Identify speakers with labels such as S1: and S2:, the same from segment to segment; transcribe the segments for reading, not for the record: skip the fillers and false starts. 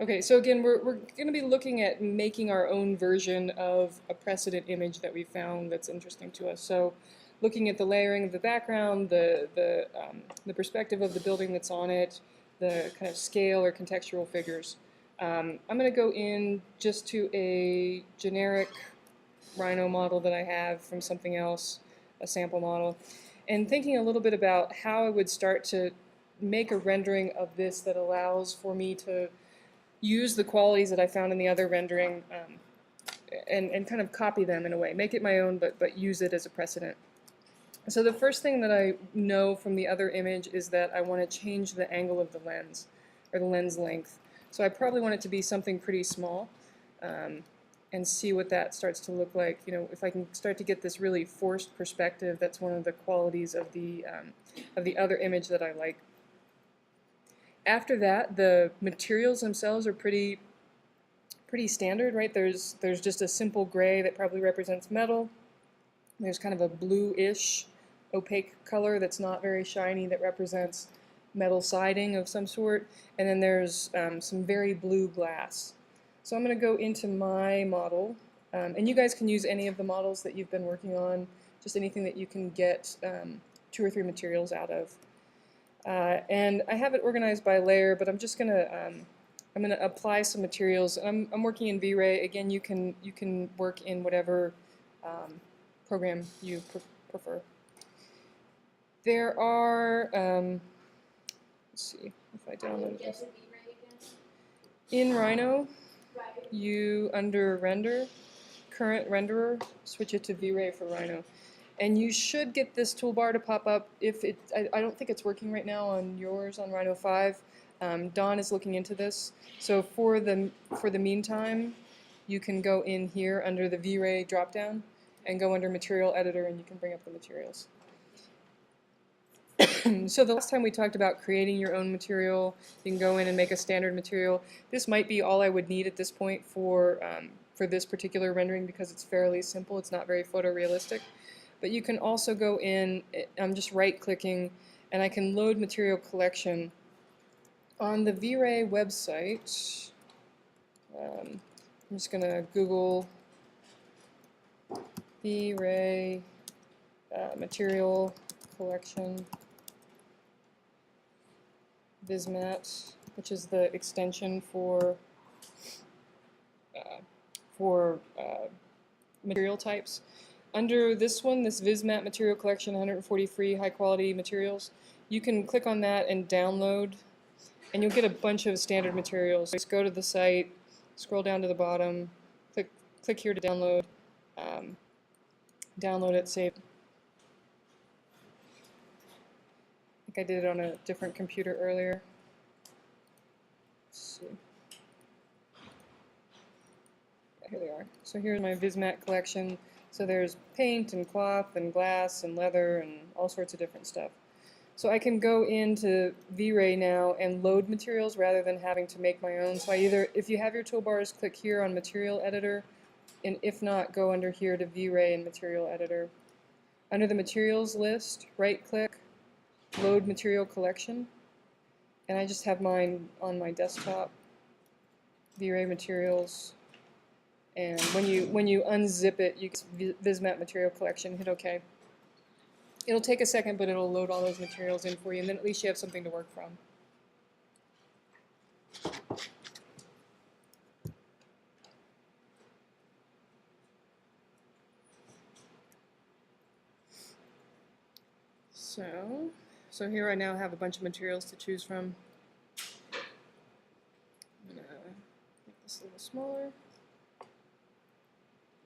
S1: Okay, so again, we're going to be looking at making our own version of a precedent image that we found that's interesting to us. So looking at the layering of the background, the perspective of the building that's on it, the kind of scale or contextual figures. I'm going to go in just to a generic Rhino model that I have from something else, a sample model, and thinking a little bit about how I would start to make a rendering of this that allows for me to use the qualities that I found in the other rendering and kind of copy them in a way. Make it my own, but use it as a precedent. So the first thing that I know from the other image is that I want to change the angle of the lens, or the lens length. So I probably want it to be something pretty small, and see what that starts to look like. You know, if I can start to get this really forced perspective, that's one of the qualities of the other image that I like. After that, the materials themselves are pretty standard, right? There's just a simple gray that probably represents metal. There's kind of a bluish opaque color that's not very shiny that represents metal siding of some sort. And then there's some very blue glass. So I'm going to go into my model, and you guys can use any of the models that you've been working on, just anything that you can get 2 or 3 materials out of. And I have it organized by layer, but I'm just I'm gonna apply some materials. I'm working in V-Ray. Again, you can work in whatever program you prefer. There are let's see if I download this. In Rhino, you under render, current renderer, switch it to V-Ray for Rhino. And you should get this toolbar to pop up if it, I don't think it's working right now on yours on Rhino 5. Don is looking into this. So for the meantime, you can go in here under the V-Ray dropdown and go under Material Editor and you can bring up the materials. So the last time we talked about creating your own material, you can go in and make a standard material. This might be all I would need at this point for this particular rendering because it's fairly simple. It's not very photorealistic. But you can also go in, I'm just right-clicking, and I can load material collection. On the V-Ray website, I'm just going to Google V-Ray material collection Vismat, which is the extension for material types. Under this one, this Vismat material collection, 140 free high-quality materials, you can click on that and download, and you'll get a bunch of standard materials. Just go to the site, scroll down to the bottom, click here to download, download it, save. I think I did it on a different computer earlier. Let's see. Here they are. So here's my Vismat collection. So there's paint and cloth and glass and leather and all sorts of different stuff. So I can go into V-Ray now and load materials rather than having to make my own. So if you have your toolbars, click here on Material Editor, and if not, go under here to V-Ray and Material Editor. Under the materials list, right-click, load material collection, and I just have mine on my desktop. V-Ray materials. And when you unzip it, you get Vismat material collection, hit OK. It'll take a second, but it'll load all those materials in for you, and then at least you have something to work from. So here I now have a bunch of materials to choose from. I'm going to make this a little smaller.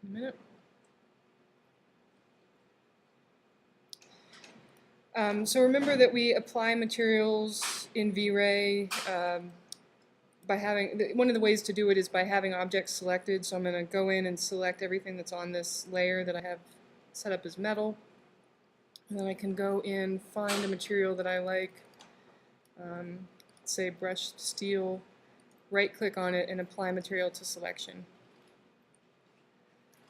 S1: In a minute. So remember that we apply materials in V-Ray by having, one of the ways to do it is by having objects selected. So I'm going to go in and select everything that's on this layer that I have set up as metal. And then I can go in, find a material that I like, say brushed steel, right-click on it and apply material to selection.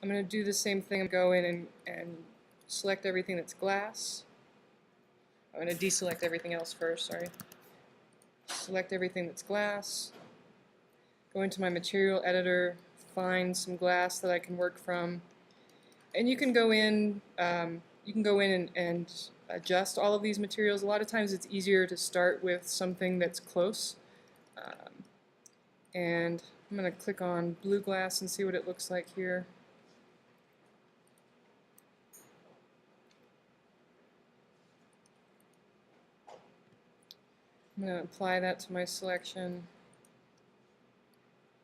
S1: I'm going to do the same thing. Go in and select everything that's glass. I'm going to deselect everything else first, sorry. Select everything that's glass. go into my material editor, find some glass that I can work from, and you can go in. And adjust all of these materials. A lot of times it's easier to start with something that's close. And I'm going to click on blue glass and see what it looks like here. I'm going to apply that to my selection.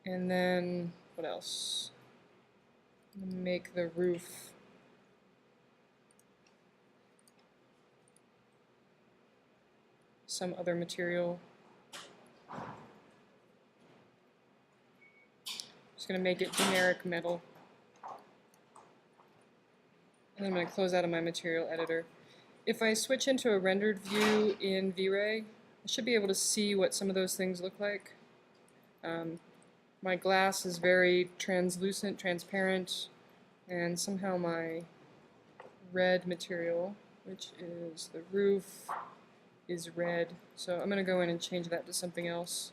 S1: And then, what else? I'm going to make the roof some other material. Just going to make it generic metal. And I'm going to close out of my material editor. If I switch into a rendered view in V-Ray, I should be able to see what some of those things look like. My glass is very translucent, transparent, and somehow my red material, which is the roof, is red. So I'm going to go in and change that to something else.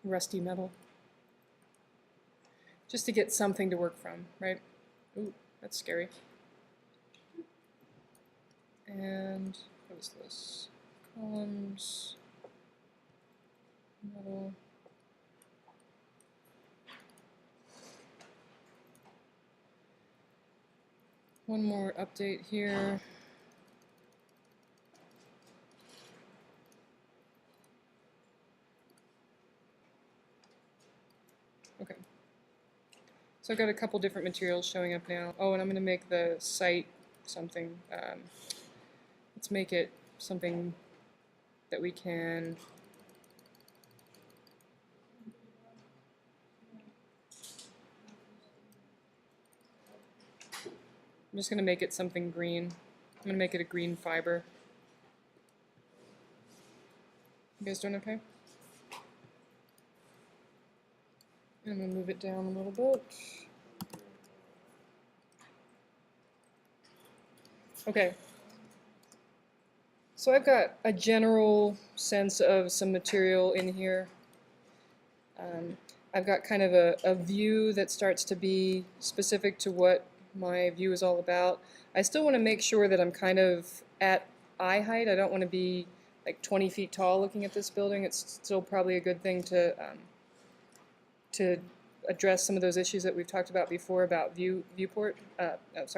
S1: Rusty metal. Just to get something to work from, right? Ooh, that's scary. And what is this? Columns, metal. One more update here. Okay. So I've got a couple different materials showing up now. Oh, and I'm going to make the site something. Let's make it something that we can I'm just going to make it something green. I'm going to make it a green fiber. You guys doing okay? I'm going to move it down a little bit. Okay. So I've got a general sense of some material in here. I've got kind of a view that starts to be specific to what my view is all about. I still want to make sure that I'm kind of at eye height. I don't want to be like 20 feet tall looking at this building. It's still probably a good thing to address some of those issues that we've talked about before about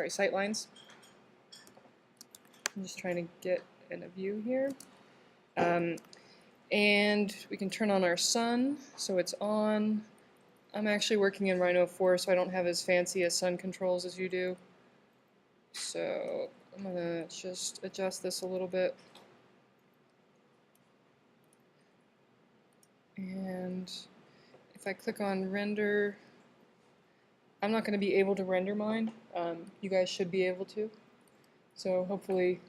S1: sight lines. I'm just trying to get in a view here. And we can turn on our sun, so it's on. I'm actually working in Rhino 4, so I don't have as fancy as sun controls as you do. So I'm going to just adjust this a little bit. And if I click on render, I'm not going to be able to render mine. You guys should be able to. So hopefully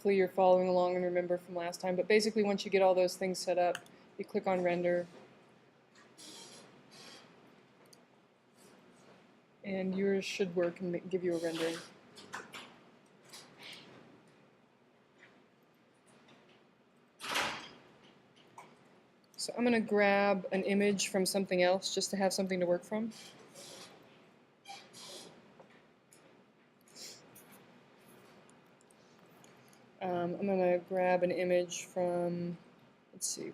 S1: you're following along and remember from last time. But basically, once you get all those things set up, you click on render, and yours should work and give you a rendering. So I'm going to grab an image from something else just to have something to work from. I'm going to grab an image from, let's see,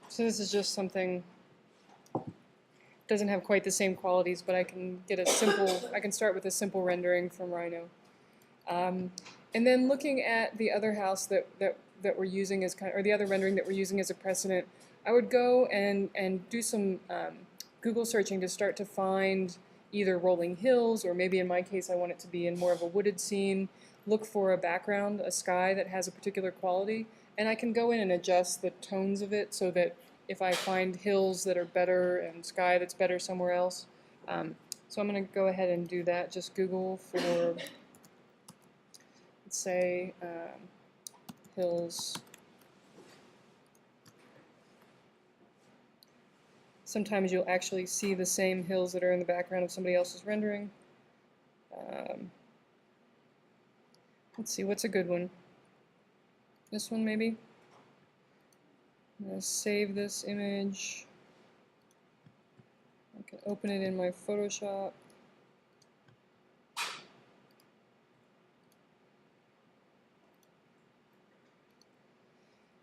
S1: so this is just something, doesn't have quite the same qualities, but I can start with a simple rendering from Rhino. And then looking at the other house that that we're using as or the other rendering that we're using as a precedent, I would go and do some Google searching to start to find either rolling hills, or maybe in my case I want it to be in more of a wooded scene. Look for a background, a sky that has a particular quality, and I can go in and adjust the tones of it so that if I find hills that are better and sky that's better somewhere else. So I'm going to go ahead and do that. Just Google for, let's say, hills. Sometimes you'll actually see the same hills that are in the background of somebody else's rendering. Let's see, what's a good one? This one maybe? I'm going to save this image. I can open it in my Photoshop.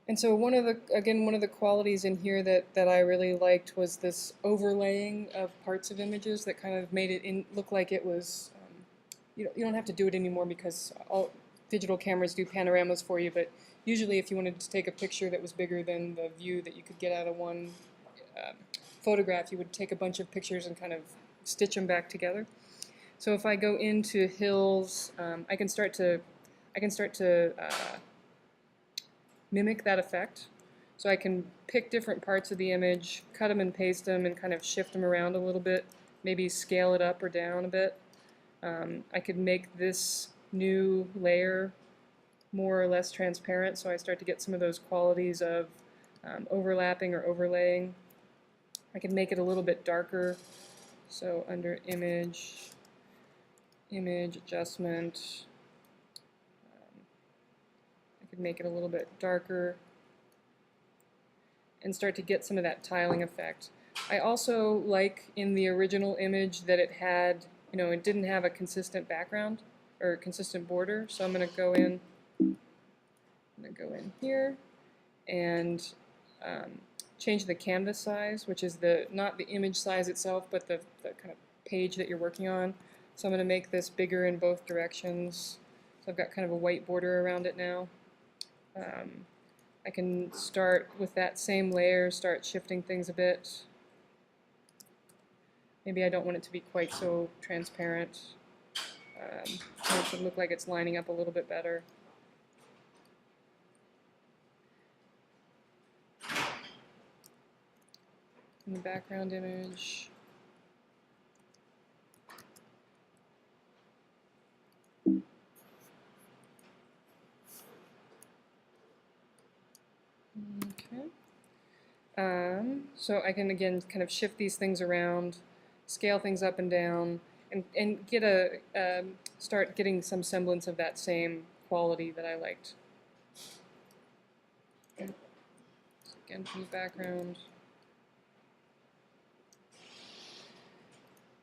S1: And so one of the qualities in here that I really liked was this overlaying of parts of images that kind of made it look like it was, you don't have to do it anymore because all digital cameras do panoramas for you, but usually if you wanted to take a picture that was bigger than the view that you could get out of one photograph, you would take a bunch of pictures and kind of stitch them back together. So if I go into hills, I can start to mimic that effect. So I can pick different parts of the image, cut them and paste them, and kind of shift them around a little bit, maybe scale it up or down a bit. I could make this new layer more or less transparent, so I start to get some of those qualities of overlapping or overlaying. I can make it a little bit darker, so under image adjustment, I could make it a little bit darker and start to get some of that tiling effect. I also like in the original image that it had, it didn't have a consistent background or consistent border, so I'm going to go in here and change the canvas size, which is not the image size itself, but the kind of page that you're working on. So I'm going to make this bigger in both directions. So I've got kind of a white border around it now. I can start with that same layer, start shifting things a bit. Maybe I don't want it to be quite so transparent. It should look like it's lining up a little bit better. In the background image. Okay. So I can again kind of shift these things around, scale things up and down, and get start getting some semblance of that same quality that I liked. So again, from the background.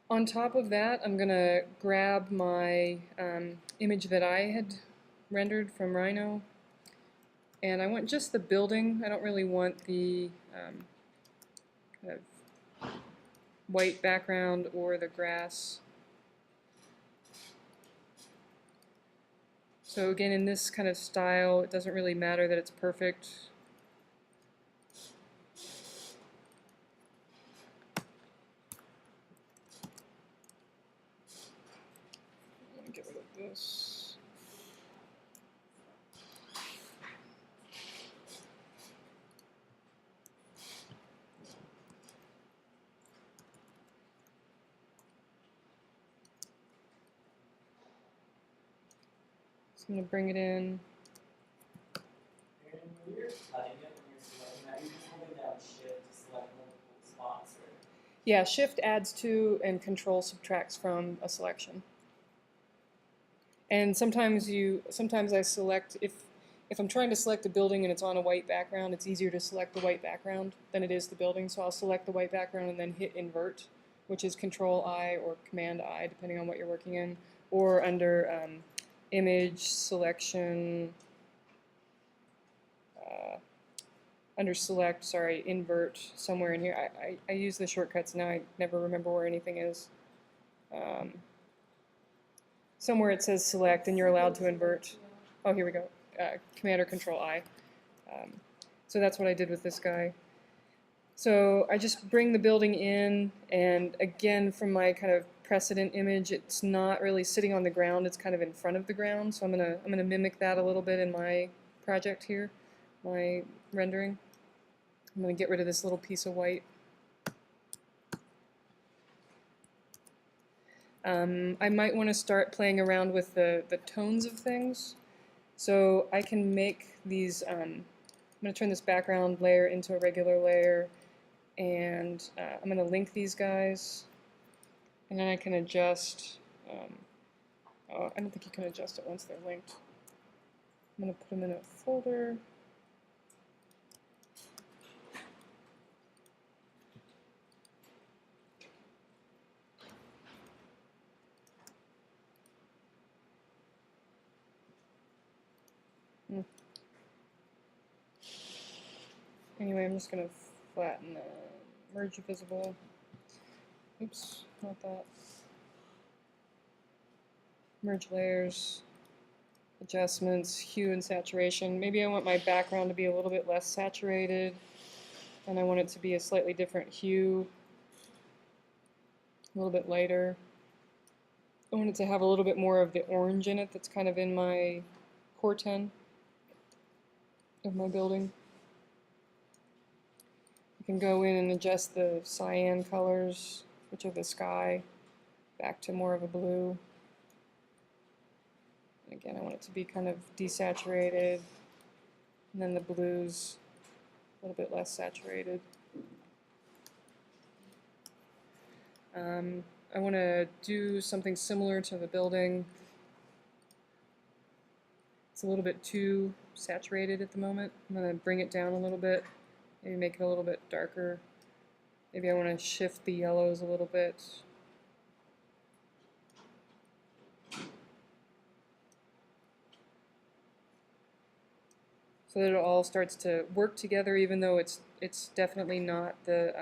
S1: On top of that, I'm going to grab my image that I had rendered from Rhino, and I want just the building. I don't really want the kind of white background or the grass. So again, in this kind of style, it doesn't really matter that it's perfect. Let me get rid of this. I'm going to bring it in.
S2: And when you're cutting it, when you're selecting that, you're just holding down Shift to select multiple spots, right?
S1: Yeah, Shift adds to and Control subtracts from a selection. And sometimes I select, if I'm trying to select a building and it's on a white background, it's easier to select the white background than it is the building. So I'll select the white background and then hit Invert, which is Control-I or Command-I, depending on what you're working in, or under Image Selection, under Select, sorry, Invert, somewhere in here. I use the shortcuts now, I never remember where anything is. Somewhere it says Select and you're allowed to invert. Oh, here we go. Command or Control-I. So that's what I did with this guy. So I just bring the building in, and again, from my kind of precedent image, it's not really sitting on the ground, it's kind of in front of the ground. So I'm gonna mimic that a little bit in my project here, my rendering. I'm gonna get rid of this little piece of white. I might want to start playing around with the tones of things. So I can make these, I'm going to turn this background layer into a regular layer, and I'm going to link these guys, and then I can adjust, oh, I don't think you can adjust it once they're linked. I'm going to put them in a folder. Anyway, I'm just going to flatten the merge visible. Oops, not that. Merge layers, adjustments, hue and saturation. Maybe I want my background to be a little bit less saturated, and I want it to be a slightly different hue, a little bit lighter. I want it to have a little bit more of the orange in it that's kind of in my core 10 of my building. You can go in and adjust the cyan colors, which are the sky, back to more of a blue. And again, I want it to be kind of desaturated, and then the blues a little bit less saturated. I want to do something similar to the building. It's a little bit too saturated at the moment. I'm going to bring it down a little bit, maybe make it a little bit darker. Maybe I want to shift the yellows a little bit. So that it all starts to work together, even though it's definitely not the,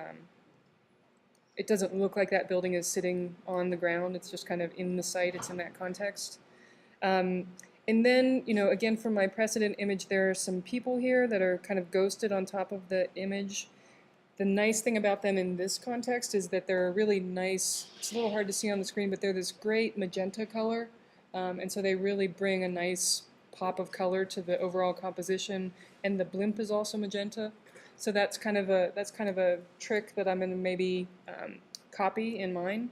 S1: it doesn't look like that building is sitting on the ground. It's just kind of in the site. It's in that context. And then, you know, again, from my precedent image, there are some people here that are kind of ghosted on top of the image. The nice thing about them in this context is that they're a really nice, it's a little hard to see on the screen, but they're this great magenta color. And so they really bring a nice pop of color to the overall composition. And the blimp is also magenta. So that's kind of a trick that I'm going to maybe copy in mine.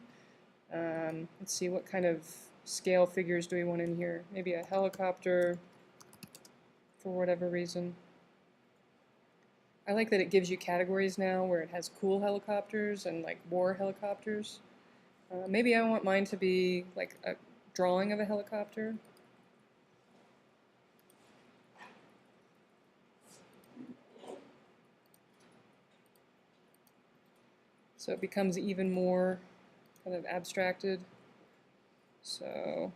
S1: Let's see, what kind of scale figures do we want in here? Maybe a helicopter for whatever reason. I like that it gives you categories now where it has cool helicopters and like war helicopters. Maybe I want mine to be like a drawing of a helicopter. So it becomes even more kind of abstracted. So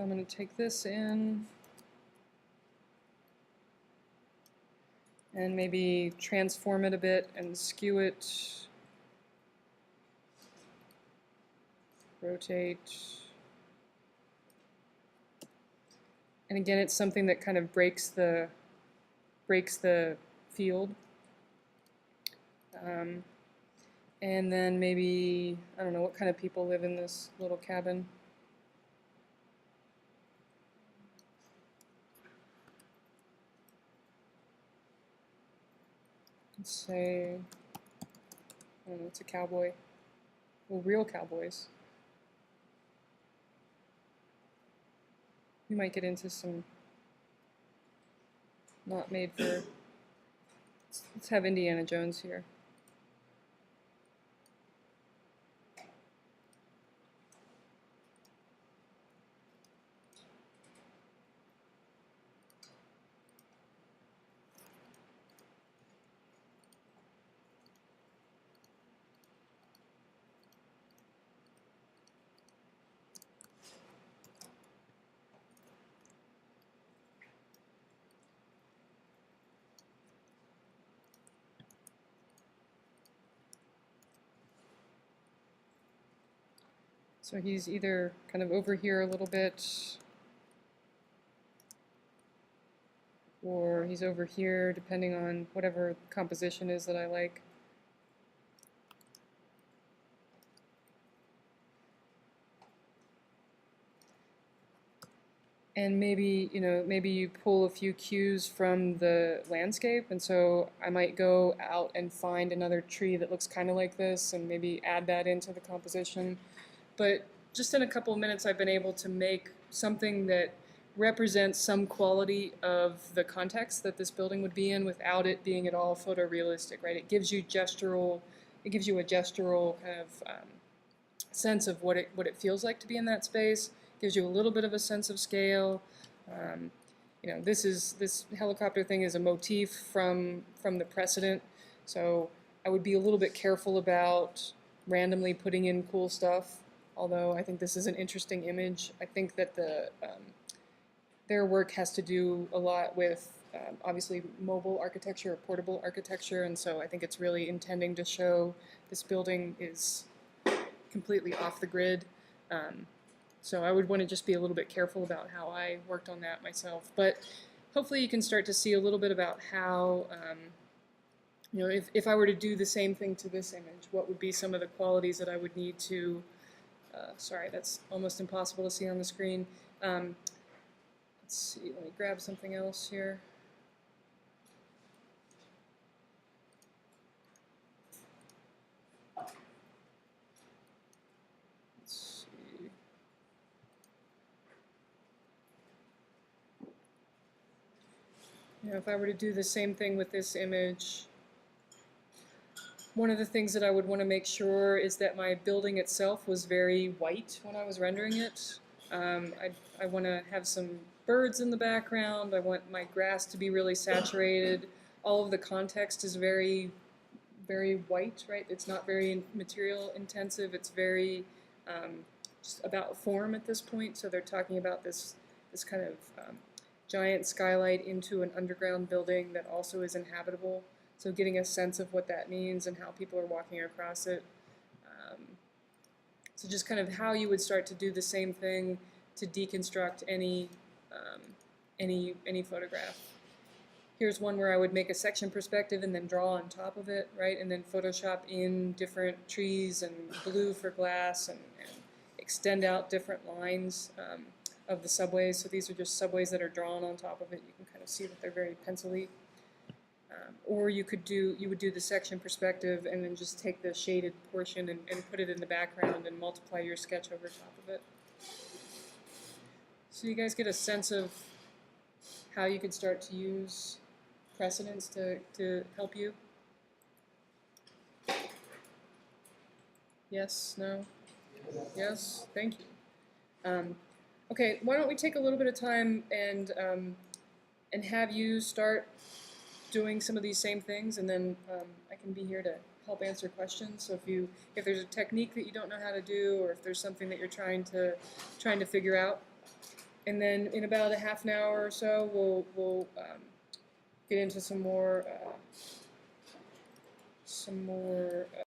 S1: I'm going to take this in and maybe transform it a bit and skew it, rotate. And again, it's something that kind of breaks the field. And then maybe, I don't know, what kind of people live in this little cabin? Let's say, I don't know, it's a cowboy. Well, real cowboys. You might get into some not made for. Let's have Indiana Jones here. So he's either kind of over here a little bit, or he's over here, depending on whatever composition is that I like. And maybe, maybe you pull a few cues from the landscape, and so I might go out and find another tree that looks kind of like this and maybe add that into the composition. But just in a couple of minutes I've been able to make something that represents some quality of the context that this building would be in without it being at all photorealistic, right? It gives you a gestural kind of sense of what it feels like to be in that space. Gives you a little bit of a sense of scale. This helicopter thing is a motif from the Precedent, so I would be a little bit careful about randomly putting in cool stuff. Although I think this is an interesting image. I think that their work has to do a lot with obviously mobile architecture or portable architecture, and so I think it's really intending to show this building is completely off the grid. So I would want to just be a little bit careful about how I worked on that myself. But hopefully you can start to see a little bit about how, if I were to do the same thing to this image, what would be some of the qualities that I would need to, sorry, that's almost impossible to see on the screen. Let's see, let me grab something else here. If I were to do the same thing with this image, one of the things that I would want to make sure is that my building itself was very white when I was rendering it. I want to have some birds in the background. I want my grass to be really saturated. All of the context is very, very white, right? It's not very material intensive. It's very just about form at this point. So they're talking about this kind of giant skylight into an underground building that also is inhabitable. So getting a sense of what that means and how people are walking across it. So just kind of how you would start to do the same thing to deconstruct any photograph. Here's one where I would make a section perspective and then draw on top of it, right? And then Photoshop in different trees and blue for glass and extend out different lines of the subways. So these are just subways that are drawn on top of it. You can kind of see that they're very pencil-y. Or you would do the section perspective and then just take the shaded portion and put it in the background and multiply your sketch over top of it. So you guys get a sense of how you could start to use precedents to help you? Yes? No? Yes? Thank you. Okay, why don't we take a little bit of time and have you start doing some of these same things, and then I can be here to help answer questions. So if there's a technique that you don't know how to do, or if there's something that you're trying to figure out, and then in about a half an hour or so, we'll get into some more